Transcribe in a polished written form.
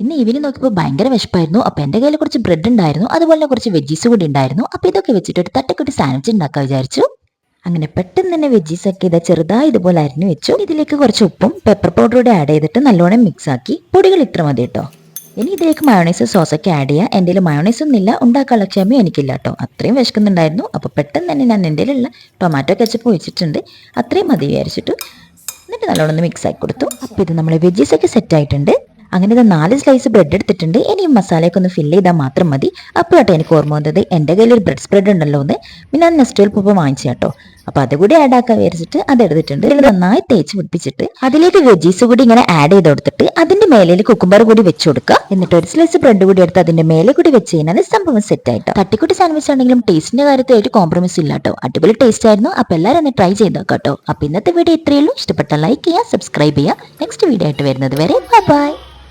ഇന്ന് ഈവനിങ് നോക്കിയപ്പോൾ ഭയങ്കര വിശപ്പായിരുന്നു. അപ്പോൾ എൻ്റെ കയ്യിൽ കുറച്ച് ബ്രെഡ് ഉണ്ടായിരുന്നു, അതുപോലെ തന്നെ കുറച്ച് വെജീസ് കൂടി ഉണ്ടായിരുന്നു. അപ്പോൾ ഇതൊക്കെ വെച്ചിട്ട് ഒരു തട്ടിക്കുട്ടി സാൻഡ്വിച്ച് ഉണ്ടാക്കാൻ വിചാരിച്ചു. അങ്ങനെ പെട്ടെന്ന് തന്നെ വെജീസ് ഒക്കെ ഇതാ ചെറുതായി ഇതുപോലെ അരിഞ്ഞു വെച്ചു. ഇതിലേക്ക് കുറച്ച് ഉപ്പും പെപ്പർ പൗഡറും കൂടെ ആഡ് ചെയ്തിട്ട് നല്ലോണം മിക്സ് ആക്കി. പൊടികൾ ഇത്ര മതി കേട്ടോ. ഇനി ഇതിലേക്ക് മയോണൈസ് സോസൊക്കെ ആഡ് ചെയ്യുക. എൻ്റെ കയ്യിൽ മയോണൈസ് ഒന്നുമില്ല, ഉണ്ടാക്കാനുള്ള ക്ഷമയും എനിക്കില്ല കേട്ടോ. അത്രയും വിശക്കുന്നുണ്ടായിരുന്നു. അപ്പോൾ പെട്ടെന്ന് തന്നെ ഞാൻ എൻ്റെ കയ്യിലുള്ള ടൊമാറ്റോ കെച്ചപ്പ് ഒഴിച്ചിട്ടുണ്ട്. അത്രയും മതി വിചാരിച്ചിട്ട് എന്നിട്ട് നല്ലോണം ഒന്ന് മിക്സ് ആക്കി കൊടുത്തു. അപ്പോൾ ഇത് നമ്മളെ വെജീസൊക്കെ സെറ്റ് ആയിട്ടുണ്ട്. അങ്ങനെ ഇത് 4 സ്ലൈസ് ബ്രെഡ് എടുത്തിട്ടുണ്ട്. ഇനി മസാലയൊക്കെ ഒന്ന് ഫില്ല് ചെയ്താൽ മാത്രം മതി. അപ്പോഴാട്ടെ എനിക്ക് ഓർമ്മ വന്നത് എൻ്റെ കയ്യിൽ ഒരു ബ്രെഡ് സ്പ്രെഡ് ഉണ്ടല്ലോ എന്ന്. പിന്നെ അത് നെസ്റ്റോയിൽ പോയപ്പോൾ വാങ്ങിച്ചു കേട്ടോ. അപ്പോൾ അതുകൂടി ആഡ് ആക്കാൻ വിചാരിച്ചിട്ട് അത് എടുത്തിട്ടുണ്ട്. ഇതിൽ നന്നായി തേച്ച് പിടിപ്പിച്ചിട്ട് അതിലേക്ക് വെജീസ് കൂടി ഇങ്ങനെ ആഡ് ചെയ്ത് കൊടുത്തിട്ട് അതിന്റെ മേലെ കുക്കുംബർ കൂടി വെച്ച് കൊടുക്കുക. എന്നിട്ട് ഒരു സ്ലൈസ് ബ്രെഡ് കൂടി എടുത്ത് അതിന്റെ മേലെ കൂടി വെച്ച് കഴിഞ്ഞാൽ സംഭവം സെറ്റ് ആയിട്ടോ. തട്ടിക്കുട്ടി സാൻഡ്വിച്ച് ആണെങ്കിലും ടേസ്റ്റിന്റെ കാര്യത്തിൽ ഒരു കോംപ്രമൈസ് ഇല്ല കേട്ടോ. അടിപൊളി ടേസ്റ്റ് ആയിരുന്നു. അപ്പോൾ എല്ലാവരും ഒന്ന് ട്രൈ ചെയ്ത് നോക്കാം കേട്ടോ. അപ്പോൾ ഇന്നത്തെ വീഡിയോ ഇത്രയേ ഉള്ളൂ. ഇഷ്ടപ്പെട്ട ലൈക്ക് ചെയ്യുക, സബ്സ്ക്രൈബ് ചെയ്യുക. നെക്സ്റ്റ് വീഡിയോ ആയിട്ട് വരുന്നത് വരെ ബൈ.